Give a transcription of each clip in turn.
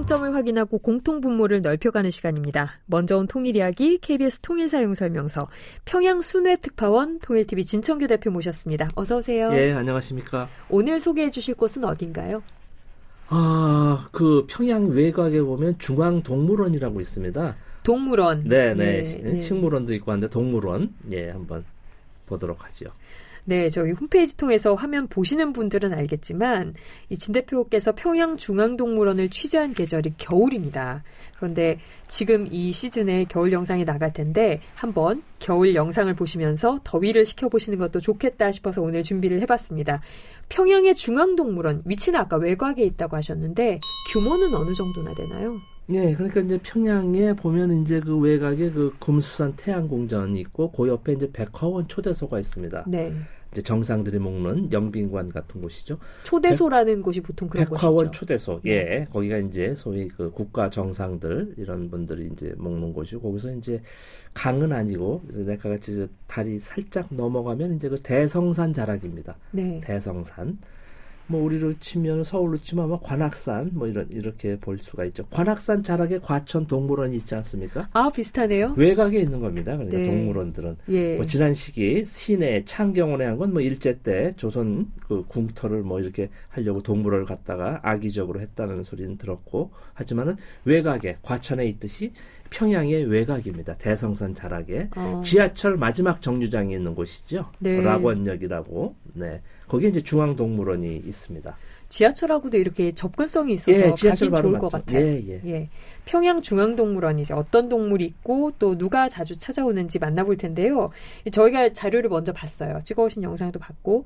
공통점을 확인하고 공통분모를 넓혀가는 시간입니다. 먼저 온 통일이야기 KBS 통일사용설명서 평양순회특파원 통일TV 진청규 대표 모셨습니다. 어서 오세요. 예, 안녕하십니까. 오늘 소개해 주실 곳은 어딘가요? 그 평양 외곽에 보면 중앙동물원이라고 있습니다. 동물원. 네네. 예. 식물원도 있고 한데 동물원. 예, 한번 보도록 하죠. 네, 저희 홈페이지 통해서 화면 보시는 분들은 알겠지만 이 진 대표께서 평양중앙동물원을 취재한 계절이 겨울입니다. 그런데 지금 이 시즌에 겨울 영상이 나갈 텐데 한번 겨울 영상을 보시면서 더위를 식혀보시는 것도 좋겠다 싶어서 오늘 준비를 해봤습니다. 평양의 중앙동물원, 위치는 아까 외곽에 있다고 하셨는데 규모는 어느 정도나 되나요? 예, 그러니까 이제 평양에 보면 이제 그 외곽에 그 금수산 태양궁전이 있고 그 옆에 이제 백화원 초대소가 있습니다. 네. 이제 정상들이 먹는 영빈관 같은 곳이죠. 초대소라는 곳이 보통 그런 곳이죠. 백화원 초대소. 예, 거기가 이제 소위 그 국가 정상들 이런 분들이 이제 먹는 곳이고 거기서 이제 강은 아니고 내가 같이 다리 살짝 넘어가면 이제 그 대성산 자락입니다. 네. 대성산. 뭐 우리로 치면 서울로 치면 아마 관악산 뭐 이렇게 볼 수가 있죠. 관악산 자락에 과천 동물원이 있지 않습니까? 아, 비슷하네요. 외곽에 있는 겁니다. 그러니까 네. 동물원들은 예. 뭐 지난 시기 시내 창경원에 한 건 뭐 일제 때 조선 그 궁터를 뭐 이렇게 하려고 동물원을 갖다가 악의적으로 했다는 소리는 들었고 하지만은 외곽에 과천에 있듯이 평양의 외곽입니다. 대성산 자락에 지하철 마지막 정류장이 있는 곳이죠. 네. 락원역이라고. 네. 거기에 이제 중앙동물원이 있습니다. 지하철하고도 이렇게 접근성이 있어서 가기 좋을 것 같아요. 예. 평양 중앙동물원이 이제 어떤 동물이 있고 또 누가 자주 찾아오는지 만나볼 텐데요. 저희가 자료를 먼저 봤어요. 찍어오신 영상도 봤고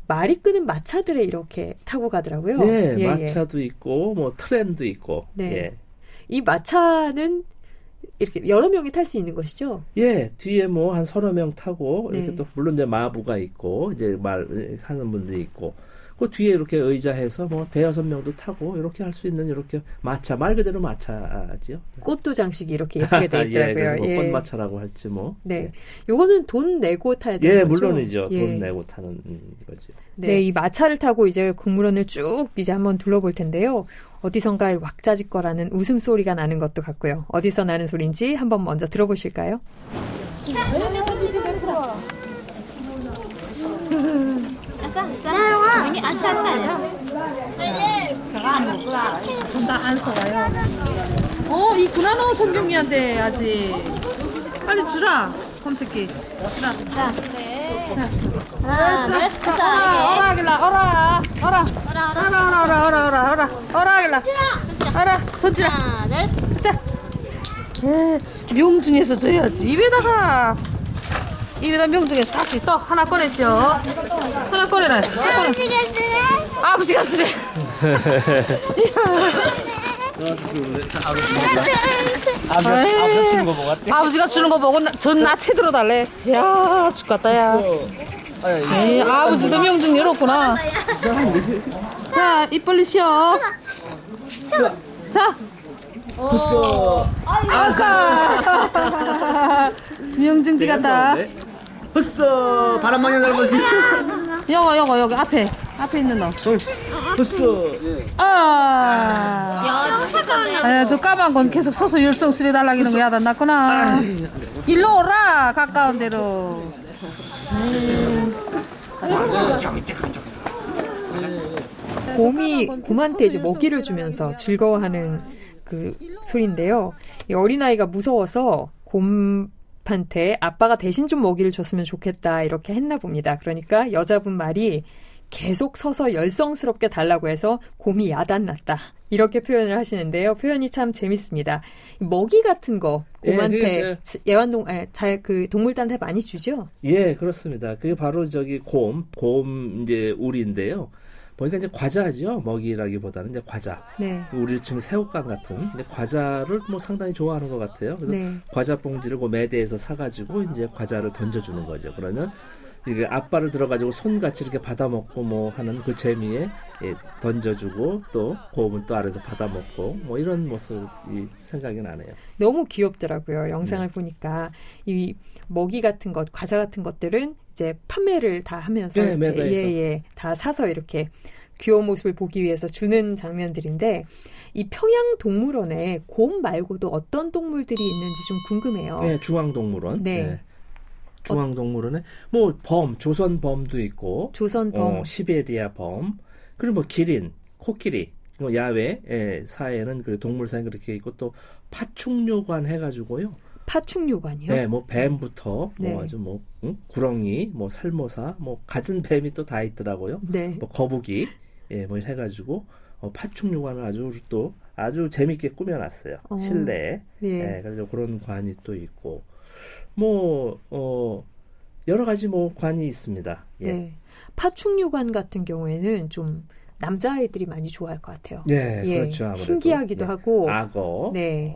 말이 끄는 마차들에 이렇게 타고 가더라고요. 네, 마차도 있고 뭐 트램도 있고. 네. 예. 이 마차는 이렇게 여러 명이 탈 수 있는 것이죠? 예, 뒤에 뭐 한 서너 명 타고 네. 이렇게 또 물론 이제 마부가 있고 이제 말하는 분들이 있고 그 뒤에 이렇게 의자해서 뭐 대여섯 명도 타고 이렇게 할 수 있는 이렇게 마차 말 그대로 마차지요. 꽃도 장식이 이렇게 예쁘게 돼 있더라고요. 예, 그래서 뭐 꽃마차라고 할지 뭐. 네, 요거는 돈 내고 타야 되는 예, 거죠? 물론이죠. 돈 내고 타는 거죠. 네, 이 마차를 타고 이제 국물원을 쭉 이제 한번 둘러볼 텐데요. 어디선가 왁자지껄하는 웃음소리가 나는 것도 같고요. 어디서 나는 소리인지 한번 먼저 들어보실까요? 이게 아싸아싸예요. 안 속아요. 있구나, 성경이한테 아직. 빨리 주라, 검색기. 주라. 자, 하나, 둘, 자, 어라, 던지라. 하나, 둘. 자. 명중에서 줘야지. 입에다 명중에서 다시 또 하나 꺼내시오. 하나 꺼내라. 아버지가 쓰래. 아버지가 주는 거 보고 전나 채들어 달래. 야, 죽겠다, 야. 에이, 아버지도 명중 열었구나. 자, 입 벌리시오. 자. 아까 명중띠 같다. 헛어 바람방향 닮았지. 요거 여기 앞에 있는 너. 헛어. 저 까만 건 계속 서서 열성스레 달라기는 거 야단 났구나. 일로 오라, 가까운 데로. 곰한테 이제 먹이를 주면서 즐거워하는 그 소리인데요. 이 어린아이가 무서워서 곰한테 아빠가 대신 좀 먹이를 줬으면 좋겠다 이렇게 했나 봅니다. 그러니까 여자분 말이 계속 서서 열성스럽게 달라고 해서 곰이 야단났다. 이렇게 표현을 하시는데요. 표현이 참 재밌습니다. 먹이 같은 거 곰한테 그 동물들한테 많이 주죠? 예, 그렇습니다. 그게 바로 저기 곰 이제 우리인데요. 보니까 이제 과자죠. 먹이라기보다는 이제 과자. 네. 우리 지금 새우깡 같은 이제 과자를 뭐 상당히 좋아하는 것 같아요. 그래서 네. 과자 봉지를 그 매대에서 사가지고 이제 과자를 던져주는 거죠. 그러면 이게 앞발을 들어가지고 손같이 이렇게 받아먹고 뭐 하는 그 재미에 던져주고 또 곰은 또 아래서 받아먹고 뭐 이런 모습이 생각이 나네요. 너무 귀엽더라고요. 영상을 보니까 이 먹이 같은 것, 과자 같은 것들은 이제 판매를 다 하면서 네, 매달려서. 다 사서 이렇게 귀여운 모습을 보기 위해서 주는 장면들인데 이 평양동물원에 곰 말고도 어떤 동물들이 있는지 좀 궁금해요. 네, 중앙동물원. 네. 중앙동물원에 뭐 조선 범도 있고, 조선범. 시베리아 범, 그리고 뭐 기린, 코끼리, 뭐 야외 사회에는 그 동물사에 그렇게 있고 또 파충류관 해가지고요. 파충류관이요? 네, 뭐 뱀부터 네. 뭐 아주 뭐 구렁이, 뭐 살모사, 뭐 갖은 뱀이 또 다 있더라고요. 네. 뭐 거북이, 뭐 해가지고 파충류관을 아주 재밌게 꾸며놨어요. 실내에. 네. 그래서 그런 관이 또 있고, 뭐 여러 가지 뭐 관이 있습니다. 예. 네. 파충류관 같은 경우에는 좀 남자아이들이 많이 좋아할 것 같아요. 네, 예, 그렇죠. 아무래도. 신기하기도 하고, 악어. 네,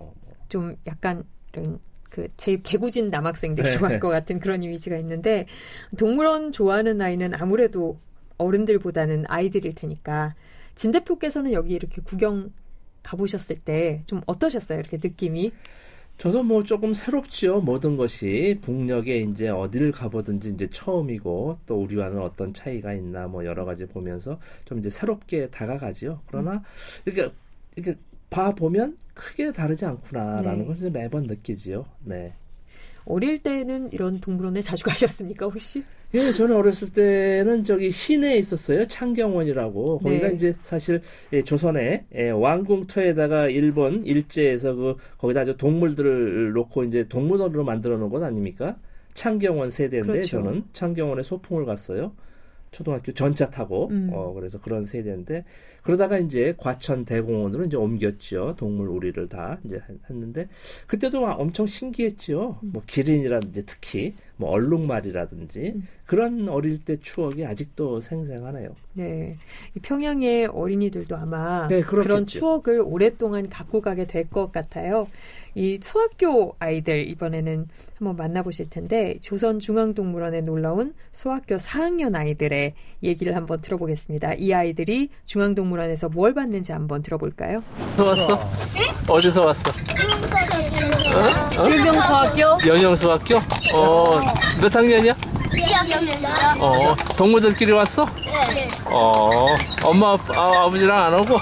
좀 약간 이런 그 제일 개구진 남학생들이 네. 좋아할 것 같은 그런 이미지가 있는데 동물원 좋아하는 아이는 아무래도 어른들보다는 아이들일 테니까 진 대표께서는 여기 이렇게 구경 가보셨을 때 좀 어떠셨어요? 이렇게 느낌이? 저도 뭐 조금 새롭지요. 모든 것이 북녘에 이제 어디를 가보든지 이제 처음이고 또 우리와는 어떤 차이가 있나 뭐 여러 가지 보면서 좀 이제 새롭게 다가가지요. 그러나 이렇게 봐 보면 크게 다르지 않구나라는 네. 것을 매번 느끼지요. 네. 어릴 때는 이런 동물원에 자주 가셨습니까, 혹시? 예, 저는 어렸을 때는 저기 시내에 있었어요. 창경원이라고. 거기가 네. 이제 사실 조선의 왕궁터에다가 일본 일제에서 거기다 이제 동물들을 놓고 이제 동물원으로 만들어 놓은 것 아닙니까? 창경원 세대인데 그렇죠. 저는 창경원에 소풍을 갔어요. 초등학교 전차 타고 그래서 그런 세대인데 그러다가 이제 과천 대공원으로 이제 옮겼죠. 동물 우리를 다 이제 했는데 그때도 막 엄청 신기했죠. 뭐 기린이라든지 특히 뭐 얼룩말이라든지 그런 어릴 때 추억이 아직도 생생하네요. 네. 이 평양의 어린이들도 아마 네, 그런 그렇겠죠. 추억을 오랫동안 갖고 가게 될 것 같아요. 이 소학교 아이들 이번에는 한번 만나보실 텐데 조선중앙동물원에 놀러온 소학교 4학년 아이들의 얘기를 한번 들어보겠습니다. 이 아이들이 중앙동물원에서 뭘 봤는지 한번 들어볼까요? 어디서 왔어? 어디서 왔어? 유명소학교 연영소학교? 몇 학년이야? 2학년입니다. 동무들끼리 왔어? 네. 엄마 아버지랑 안 오고?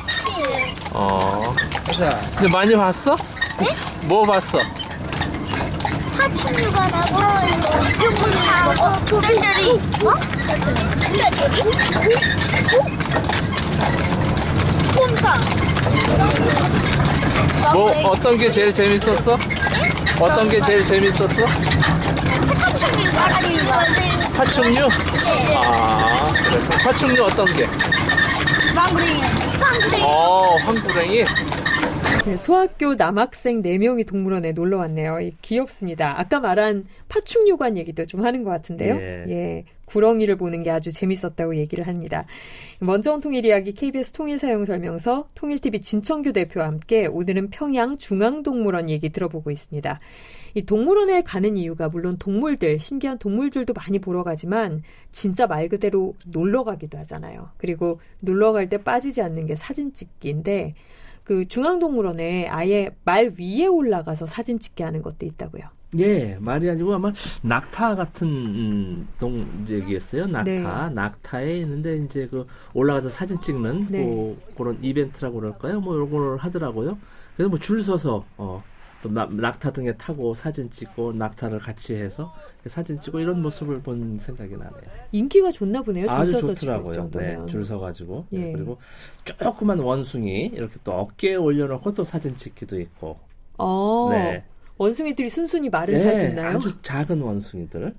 근데 많이 봤어? 뭐 봤어? 파충류관하고 유분하고 쫄쫄이. 곰탕. 뭐 어떤 게 제일 재밌었어? 어떤 게 제일 재밌었어? 파충류관. 파충류? 그래. 파충류 어떤 게? 망구랭이. 황구랭이? 네, 소학교 남학생 4명이 동물원에 놀러 왔네요. 귀엽습니다. 아까 말한 파충류관 얘기도 좀 하는 것 같은데요. 예. 구렁이를 보는 게 아주 재밌었다고 얘기를 합니다. 먼저 온 통일 이야기 KBS 통일 사용 설명서 통일TV 진청규 대표와 함께 오늘은 평양 중앙동물원 얘기 들어보고 있습니다. 이 동물원에 가는 이유가 물론 동물들, 신기한 동물들도 많이 보러 가지만 진짜 말 그대로 놀러 가기도 하잖아요. 그리고 놀러 갈 때 빠지지 않는 게 사진 찍기인데 그 중앙동물원에 아예 말 위에 올라가서 사진 찍게 하는 것도 있다고요. 예, 말이 아니고 아마 낙타 같은 얘기였어요. 낙타. 네. 낙타에 있는데 이제 그 올라가서 사진 찍는 네. 그런 이벤트라고 그럴까요? 뭐 이런 걸 하더라고요. 그래서 뭐 줄 서서 또 낙타 등에 타고 사진 찍고 낙타를 같이 해서 사진 찍고 이런 모습을 본 생각이 나네요. 인기가 좋나 보네요. 줄 아주 서서 찍을 좋더라고요. 정도면. 네, 줄 서가지고 예. 그리고 조그만 원숭이 이렇게 또 어깨에 올려놓고 또 사진 찍기도 있고. 네. 원숭이들이 순순히 말은 잘 듣나요? 아주 작은 원숭이들.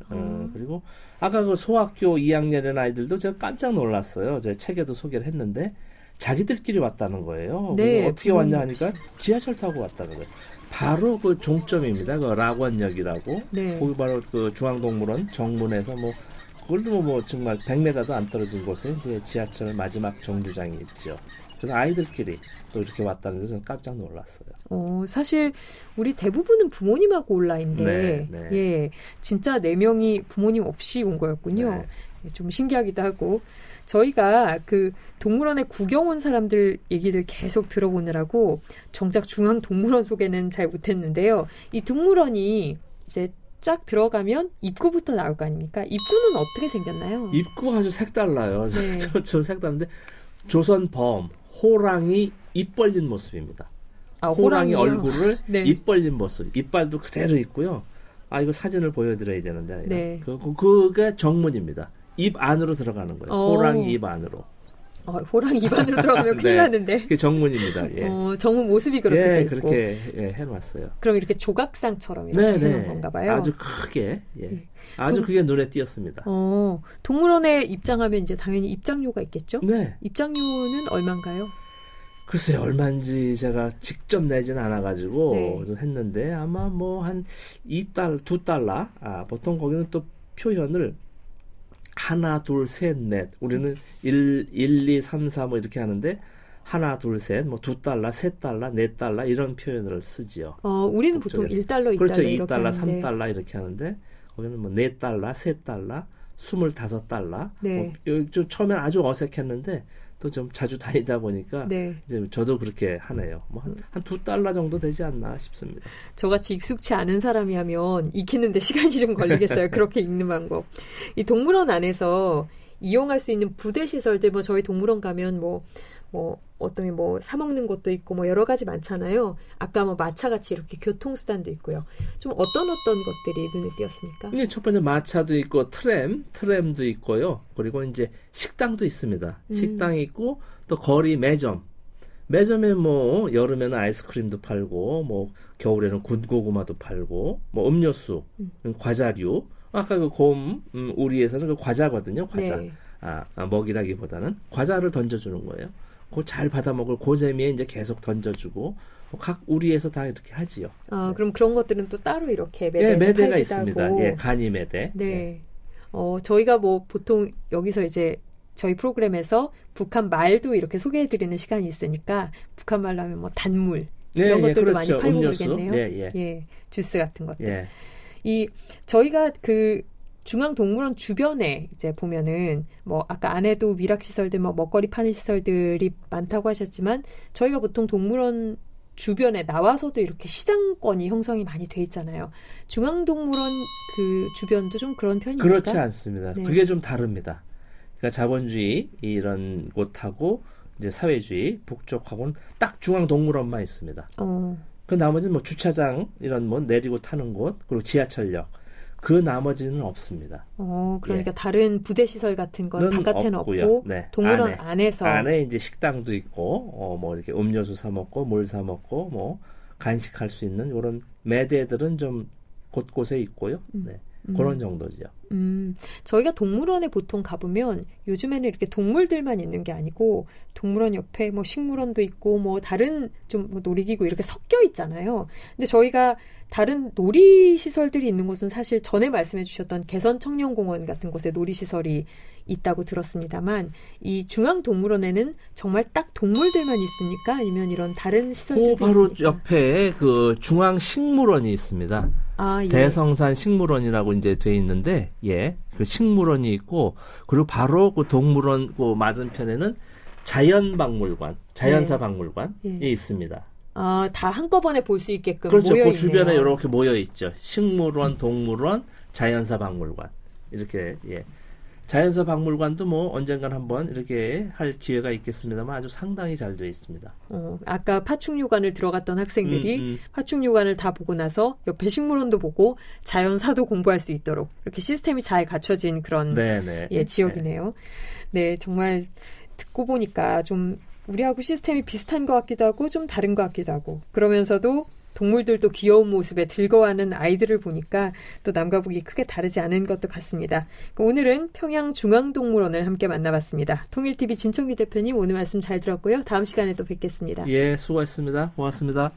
그리고 아까 그 소학교 2학년의 아이들도 제가 깜짝 놀랐어요. 제 책에도 소개를 했는데 자기들끼리 왔다는 거예요. 네, 그래서 어떻게 왔냐 하니까 지하철 타고 왔다는 거예요. 바로 그 종점입니다. 그 락원역이라고. 네. 거기 바로 그 중앙동물원 정문에서 뭐 그걸도 뭐 정말 100m도 안 떨어진 곳에 이제 지하철 마지막 정류장이 있죠. 그래서 아이들끼리 또 이렇게 왔다는 데서 저는 깜짝 놀랐어요. 사실 우리 대부분은 부모님하고 온라인데 네. 예, 진짜 4명이 부모님 없이 온 거였군요. 네. 예, 좀 신기하기도 하고 저희가 그 동물원에 구경 온 사람들 얘기를 계속 들어보느라고 정작 중앙동물원 소개는 잘 못했는데요. 이 동물원이 이제 쫙 들어가면 입구부터 나올 거 아닙니까? 입구는 어떻게 생겼나요? 입구가 아주 색달라요. 네. 저 색다른데 조선 범 호랑이 입 벌린 모습입니다. 아, 호랑이 호랑이요? 얼굴을 네. 입 벌린 모습, 이빨도 그대로 있고요. 아, 이거 사진을 보여드려야 되는데 아니라. 네. 그게 정문입니다. 입 안으로 들어가는 거예요. 호랑이 입 안으로. 호랑이 입안으로 들어가면 큰일 네. 나는데. 그게 정문입니다. 예. 정문 모습이 그렇게 돼 예, 있고. 그렇게 해놨어요. 그럼 이렇게 조각상처럼 이렇게 해놓은 건가 봐요. 아주 크게, 예. 네. 아주 그게 눈에 띄었습니다. 동물원에 입장하면 이제 당연히 입장료가 있겠죠? 네. 입장료는 얼마인가요? 글쎄요, 얼마인지 제가 직접 내지는 않아가지고 네. 좀 했는데 아마 뭐 한 2달러. 아, 보통 거기는 또 표현을 하나, 둘, 셋, 넷. 우리는 1, 2, 3, 4 뭐 이렇게 하는데 하나, 둘, 셋, 뭐 2달러, 3달러, 4달러 이런 표현을 쓰지요. 우리는 보통 그쪽에서. 1달러, 2달러 그렇죠. 이렇게 2달러, 하는데. 3달러 이렇게 하는데 거기는 뭐 4달러, 3달러, 25달러. 네. 좀 처음엔 아주 어색했는데 또 좀 자주 다니다 보니까 네. 이제 저도 그렇게 하네요. 뭐 한 2달러 정도 되지 않나 싶습니다. 저같이 익숙치 않은 사람이 하면 익히는데 시간이 좀 걸리겠어요. 그렇게 읽는 방법. 이 동물원 안에서 이용할 수 있는 부대 시설들, 뭐 저희 동물원 가면 뭐 어떤 게 뭐 사 먹는 것도 있고 뭐 여러 가지 많잖아요. 아까 뭐 마차같이 이렇게 교통수단도 있고요. 좀 어떤 것들이 눈에 띄었습니까? 네, 첫 번째 마차도 있고 트램도 있고요. 그리고 이제 식당도 있습니다. 식당이 있고 또 거리 매점에 뭐 여름에는 아이스크림도 팔고 뭐 겨울에는 군고구마도 팔고 뭐 음료수, 과자류. 아까 그 우리에서는 그 과자거든요. 과자. 네. 먹이라기보다는 과자를 던져주는 거예요. 그거 잘 받아 먹을 그 재미에 이제 계속 던져주고 각 우리에서 다 이렇게 하지요. 그럼 그런 것들은 또 따로 이렇게 예, 매대에서 매대가 팔기도 있습니다. 하고. 예, 간이 매대. 네. 예. 저희가 뭐 보통 여기서 이제 저희 프로그램에서 북한 말도 이렇게 소개해드리는 시간이 있으니까 북한 말로 하면 뭐 단물 이런 것들도 그렇죠. 많이 팔고 음료수. 그러겠네요. 예. 주스 같은 것들. 예. 저희가 그 중앙동물원 주변에 이제 보면은 뭐 아까 안에도 미락시설들 뭐 먹거리 파는 시설들이 많다고 하셨지만 저희가 보통 동물원 주변에 나와서도 이렇게 시장권이 형성이 많이 돼 있잖아요. 중앙동물원 그 주변도 좀 그런 편입니까? 그렇지 않습니다. 네. 그게 좀 다릅니다. 그러니까 자본주의 이런 곳하고 이제 사회주의 북쪽하고는 딱 중앙동물원만 있습니다. 그 나머지는 뭐 주차장 이런 뭐 내리고 타는 곳 그리고 지하철역 그 나머지는 없습니다. 그러니까 다른 부대 시설 같은 건 는 바깥에는 없고요. 없고 네, 동물원 안에서 안에 이제 식당도 있고 뭐 이렇게 음료수 사 먹고 물 사 먹고 뭐 간식할 수 있는 이런 매대들은 좀 곳곳에 있고요. 네. 그런 정도죠. 저희가 동물원에 보통 가보면 요즘에는 이렇게 동물들만 있는 게 아니고 동물원 옆에 뭐 식물원도 있고 뭐 다른 좀 뭐 놀이기구 이렇게 섞여 있잖아요. 근데 저희가 다른 놀이시설들이 있는 곳은 사실 전에 말씀해 주셨던 개선청년공원 같은 곳에 놀이시설이 있다고 들었습니다만 이 중앙동물원에는 정말 딱 동물들만 있습니까? 아니면 이런 다른 시설들도 그 바로 있습니까? 옆에 그 중앙식물원이 있습니다. 예. 대성산 식물원이라고 이제 돼 있는데, 그 식물원이 있고, 그리고 바로 그 동물원 그 맞은편에는 자연박물관, 자연사 박물관이 있습니다. 다 한꺼번에 볼 수 있게끔 그렇죠. 모여 그 있네요. 주변에 이렇게 모여 있죠. 식물원, 동물원, 자연사 박물관 이렇게 자연사 박물관도 뭐 언젠간 한번 이렇게 할 기회가 있겠습니다만 아주 상당히 잘 되어 있습니다. 아까 파충류관을 들어갔던 학생들이 파충류관을 다 보고 나서 옆에 식물원도 보고 자연사도 공부할 수 있도록 이렇게 시스템이 잘 갖춰진 그런 지역이네요. 네, 정말 듣고 보니까 좀 우리하고 시스템이 비슷한 것 같기도 하고 좀 다른 것 같기도 하고 그러면서도 동물들도 귀여운 모습에 즐거워하는 아이들을 보니까 또 남과 북이 크게 다르지 않은 것도 같습니다. 오늘은 평양중앙동물원을 함께 만나봤습니다. 통일TV 진청규 대표님 오늘 말씀 잘 들었고요. 다음 시간에 또 뵙겠습니다. 예, 수고했습니다. 고맙습니다.